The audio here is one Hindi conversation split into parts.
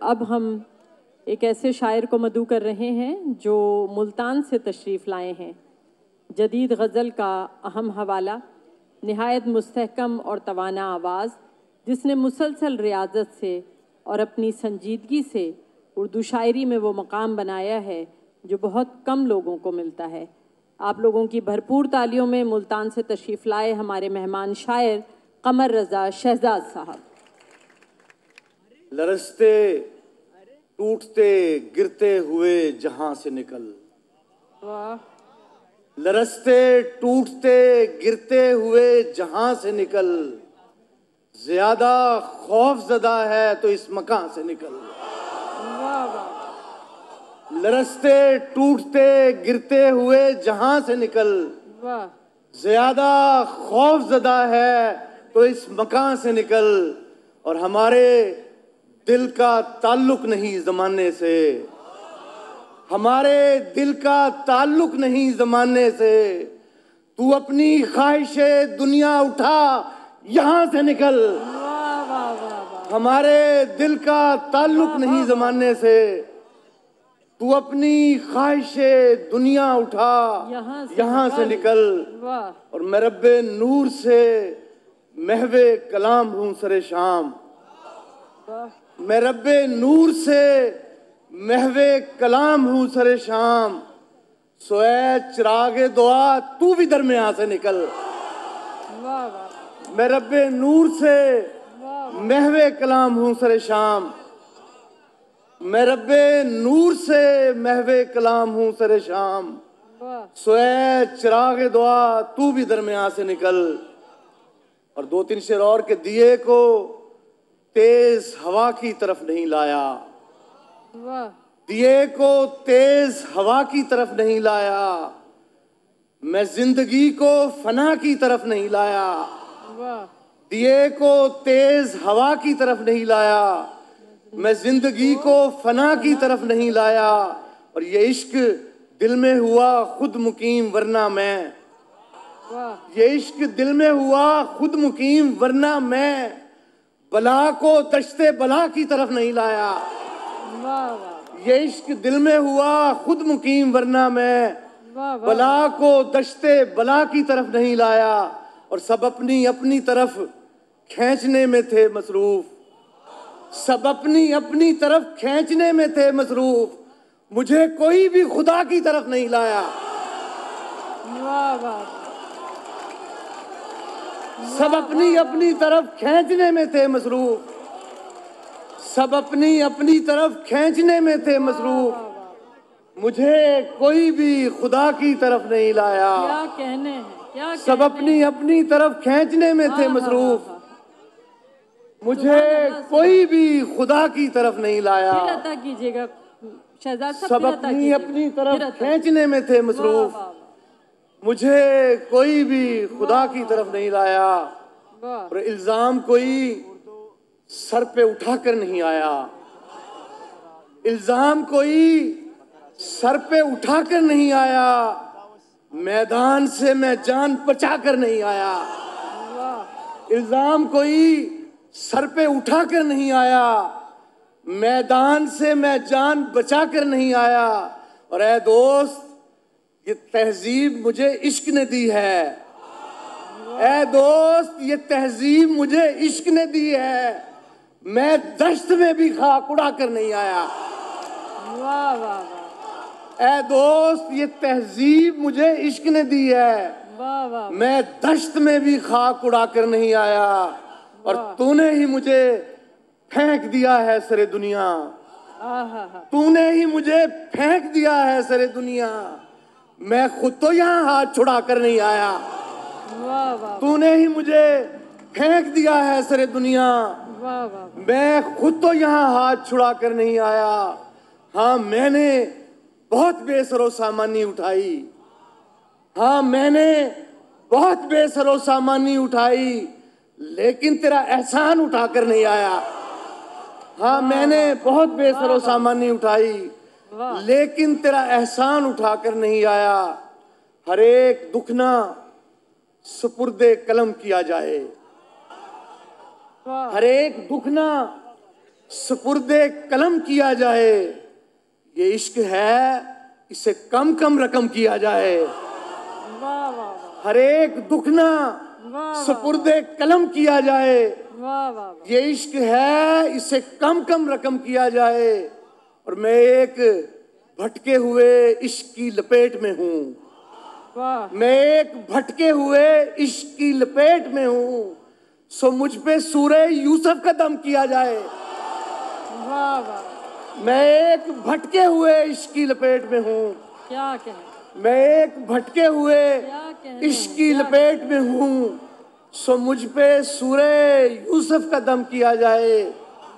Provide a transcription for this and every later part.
अब हम एक ऐसे शायर को मदऊ कर रहे हैं जो मुल्तान से तशरीफ़ लाए हैं। जदीद गज़ल का अहम हवाला, निहायत मुस्तहकम और तवाना आवाज़, जिसने मुसलसल रियाज़त से और अपनी संजीदगी से उर्दू शायरी में वो मकाम बनाया है जो बहुत कम लोगों को मिलता है। आप लोगों की भरपूर तालियों में मुल्तान से तशरीफ़ लाए हमारे मेहमान शायर कमर रज़ा शहजाद साहब। लरसते टूटते गिरते हुए जहां से निकल, वाह। लरसते टूटते गिरते हुए जहां से निकल, ज्यादा खौफजदा है तो इस मकान से निकल। वाह वाह। लरसते टूटते गिरते हुए जहां से निकल, वाह। ज्यादा खौफजदा है तो इस मकान से निकल। और हमारे दिल का ताल्लुक नहीं जमाने से, हमारे दिल का ताल्लुक नहीं जमाने से, तू अपनी ख्वाहिशे दुनिया उठा यहां से निकल। वाह वाह वाह। हमारे दिल का ताल्लुक नहीं जमाने से, तू अपनी ख्वाहिशे दुनिया उठा यहाँ से निकल। वाह। और मैं रब्बे नूर से महवे कलाम हूँ सरे शाम, मैं रब्बे नूर से महवे कलाम हूँ सरे शाम, सोए चिरागे दुआ तू भी दरमियां से निकल। वाह वाह। मैं रब्बे नूर से महवे कलाम हूँ सरे शाम, मैं रब्बे नूर से महवे कलाम हूँ सरे शाम, सोए चिरागे दुआ तू भी दरमियां से निकल। और दो तीन शेर और के दिए को तेज हवा की तरफ नहीं लाया, दिए को तेज हवा की तरफ नहीं लाया, मैं जिंदगी को फना की तरफ नहीं लाया, दिए को तेज हवा की तरफ नहीं लाया, मैं जिंदगी को फना की तरफ नहीं लाया। और ये इश्क दिल में हुआ खुद मुकीम वरना मैं, ये इश्क दिल में हुआ खुद मुकीम वरना मैं, बला को दश्ते बला की तरफ नहीं लाया। ये इश्क दिल में हुआ खुद मुकीम वरना मैं, बला को दश्ते बला की तरफ नहीं लाया। और सब अपनी अपनी तरफ खींचने में थे मसरूफ, सब अपनी अपनी तरफ खींचने में थे मसरूफ, मुझे कोई भी खुदा की तरफ नहीं लाया। सब अपनी अपनी तरफ खींचने में थे मसरूफ, सब अपनी अपनी तरफ खींचने में थे मसरूफ, मुझे कोई भी खुदा की तरफ नहीं लाया। क्या कहने हैं, क्या सब अपनी अपनी तरफ खींचने में थे मसरूफ, मुझे कोई भी खुदा की तरफ नहीं लाया। फिर अता कीजिएगा शहजाद साहब। सब अपनी अपनी तरफ खींचने में थे मसरूफ, मुझे कोई भी खुदा की तरफ नहीं लाया। और इल्जाम कोई सर पे उठाकर नहीं आया, इल्जाम कोई सर पे उठाकर नहीं आया, मैदान से मैं जान बचाकर नहीं आया। इल्जाम कोई सर पे उठाकर नहीं आया, मैदान से मैं जान बचाकर नहीं आया। और ऐ दोस्त, ये तहजीब मुझे इश्क ने दी है, ऐ दोस्त ये तहजीब मुझे इश्क ने दी है, मैं दश्त में भी खाक उड़ा कर नहीं आया। वाह वाह। ऐ दोस्त ये तहजीब मुझे इश्क ने दी है, वाह वाह। मैं दश्त में भी खाक उड़ा कर नहीं आया। और तूने ही मुझे फेंक दिया है सरे दुनिया, तूने ही मुझे फेंक दिया है सरे दुनिया, मैं खुद तो यहाँ हाथ छुड़ा कर नहीं आया। तूने ही मुझे फेंक दिया है सरे दुनिया, मैं खुद तो यहाँ हाथ छुड़ा कर नहीं आया। हाँ मैंने बहुत बेसरो सामानी उठाई, हाँ मैंने बहुत बेसरो सामानी उठाई, लेकिन तेरा एहसान उठाकर नहीं आया। हाँ मैंने बहुत बेसरो सामानी उठाई, लेकिन तेरा एहसान उठाकर नहीं आया। हर एक दुखना सुपुर्दे कलम किया जाए, हर एक दुखना सुपुर्दे कलम किया जाए, ये इश्क है इसे कम कम रकम किया जाए। वाह वाह हर एक दुख ना सुपुर्दे कलम किया जाए, वाह वाह। ये इश्क है इसे कम कम रकम किया जाए। और मैं एक भटके हुए इश्क की लपेट में हूँ, वाह। मैं एक भटके हुए इश्क की लपेट में हूँ, सो मुझ पे सूरे यूसुफ का दम किया जाए। वाह वाह। मैं एक भटके हुए इश्क की लपेट में हूँ, क्या कहें, मैं एक भटके हुए इश्क की लपेट में हूँ, सो मुझ पे सूरे यूसुफ का दम किया जाए।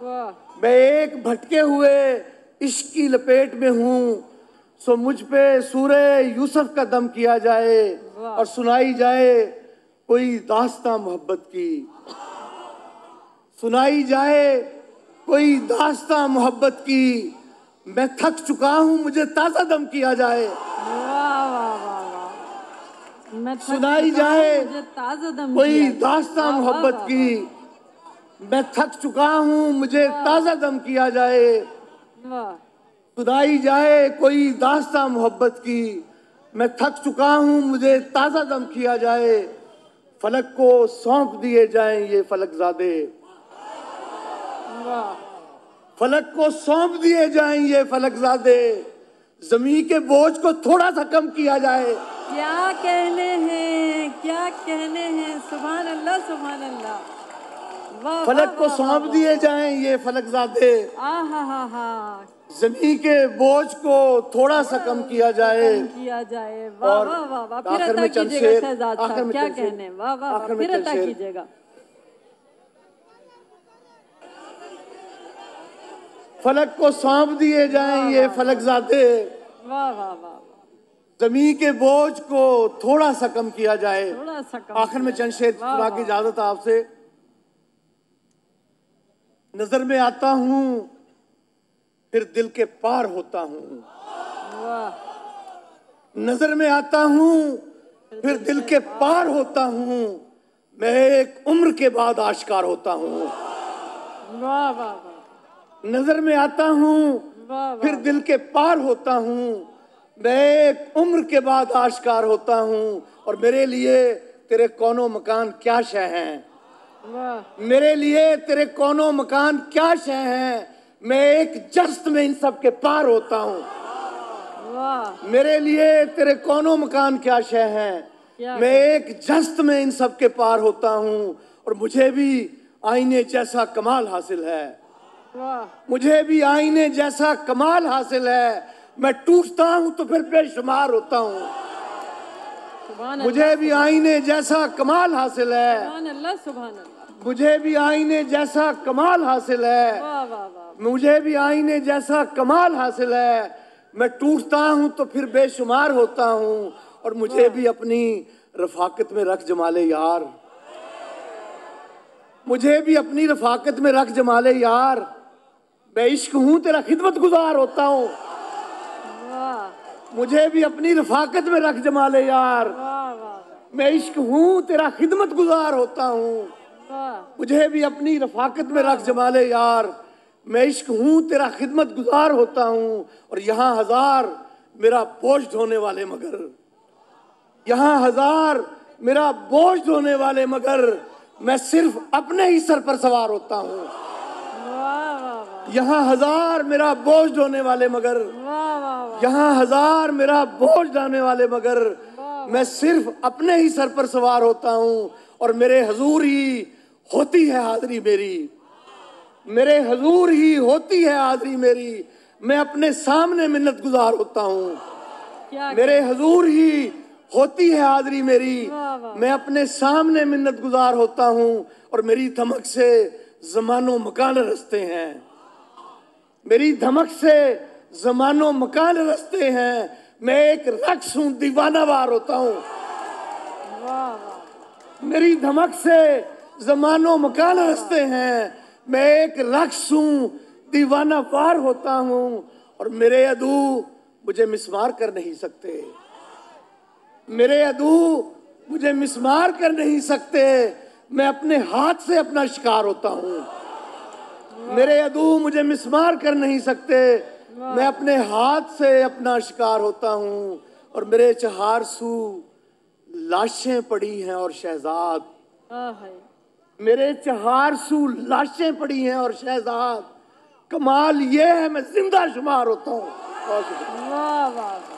वाह। मैं एक भटके हुए इश्क की लपेट में हूँ, सो मुझ पे सूरे यूसुफ का दम किया जाए। और सुनाई जाए कोई दास्तां मोहब्बत की, सुनाई जाए कोई दास्तां मोहब्बत की, मैं थक चुका हूँ मुझे ताज़ा दम किया जाए। वाह वाह वाह वाह। मैं थक सुनाई चुका जाए हूँ, मुझे ताज़ा दम कोई किया जाए। दास्तां वाह, वाह, मोहब्बत वाह, की, मैं थक चुका हूँ मुझे ताज़ा दम किया जाए। वाह। सुनाई जाए कोई दास्तां मोहब्बत की, मैं थक चुका हूँ मुझे ताज़ा दम किया जाए। फलक को सौंप दिए जाएं ये फलकजादे, वाह। फलक को सौंप दिए जाएं ये फलकजादे, जमीन के बोझ को थोड़ा सा कम किया जाए। क्या कहने हैं, क्या कहने हैं, सुभान अल्लाह सुभान अल्लाह। वाह फलक को सौंप दिए जाएं ये फलकजादे, आहा हा हा। जमीन के बोझ को थोड़ा सा कम किया जाए। किया जाए। वाह और वाह वाह वाह। फिर आखिर अता में चंद कीजिएगा शेर, शहजाद आखिर साहब, में क्या चंद शेर, कहने। वाह वाह वाह। आखिर में फिर चंद अता शेर। कीजिएगा। फलक को सौंप दिए जाएं ये फलकजादे, वाह वाह वाह। जमीन के बोझ को थोड़ा सा कम किया जाए। थोड़ा सा कम आखिर में चंद शेर वाह, सुना की वाह। इजाजत आपसे। नजर में आता हूं फिर दिल के पार होता हूं, वाह। नजर में आता हूं फिर दिल के पार होता हूं, मैं एक उम्र के बाद आश्कार होता हूं। वाह वाह वाह। नजर में आता हूं वाह फिर वाह। दिल के पार होता हूं, मैं एक उम्र के बाद आश्कार होता हूं। और मेरे लिए तेरे कौनो मकान क्या शय हैं, वाह। मेरे लिए तेरे कौनो मकान क्या शय हैं, मैं एक जस्त में इन सब के पार होता हूं। वाह। मेरे लिए तेरे कौनो मकान क्या शय हैं, मैं एक जस्त में इन सब के पार होता हूं। और मुझे भी आईने जैसा कमाल हासिल है, वाह। मुझे भी आईने जैसा कमाल हासिल है, मैं टूटता हूं तो फिर बेशुमार होता हूँ। सुभान मुझे भी आईने जैसा कमाल हासिल है, अल्लाह सुभान अल्लाह। मुझे भी आईने जैसा कमाल हासिल है, वाह वाह वाह। मुझे भी आईने जैसा कमाल हासिल है, मैं टूटता हूं तो फिर बेशुमार होता हूं। और मुझे भी अपनी रफाकत में रख जमाले यार, मुझे भी अपनी रफाकत में रख जमाले यार, मैं इश्क हूं तेरा खिदमत गुजार होता हूं। वाह। मुझे भी अपनी रफाकत में रख जमाले यार, वाह वाह। मैं इश्क हूं तेरा खिदमत गुजार होता हूं। वाह। मुझे भी अपनी रफाकत में रख जमाले यार, मैं इश्क हूं तेरा खिदमत गुजार होता हूं। और यहाँ हजार मेरा बोझ ढोने वाले मगर, यहाँ हजार मेरा बोझ ढोने वाले मगर, मैं सिर्फ अपने ही सर पर सवार होता हूँ। वाह वाह वाह। यहाँ हजार मेरा बोझ ढोने वाले मगर, वाह वाह वाह। यहाँ हजार मेरा बोझ ढोने वाले मगर, मैं सिर्फ अपने ही सर पर सवार होता हूँ। और मेरे हजूर ही होती है हाजिरी मेरी, मेरे हजूर ही होती है हाजिरी मेरी, मैं अपने सामने मिन्नत गुजार होता हूँ। मेरे हजूर ही होती है हाजिरी मेरी, मैं अपने सामने मिन्नत गुजार होता हूँ। और मेरी धमक से जमानो मकान रसते हैं, मेरी धमक से जमानो मकान रसते हैं, मैं एक रक्स हूँ दीवाना वार होता हूँ। मेरी धमक से जमानो मकान रसते हैं, मैं एक रक्स हूँ दीवाना वार होता हूँ। और मेरे अदू मुझे मिसमार कर नहीं सकते, मेरे अदू मुझे मिसमार कर नहीं सकते, मैं अपने हाथ से अपना शिकार होता हूँ। मेरे अदू मुझे मिसमार कर नहीं सकते, मैं अपने हाथ से अपना शिकार होता हूँ। और मेरे चहारसू लाशें पड़ी हैं और शहजाद, मेरे चहारसू लाशें पड़ी हैं और शहजाद, कमाल ये है मैं जिंदा शुमार होता हूँ। वाह वाह।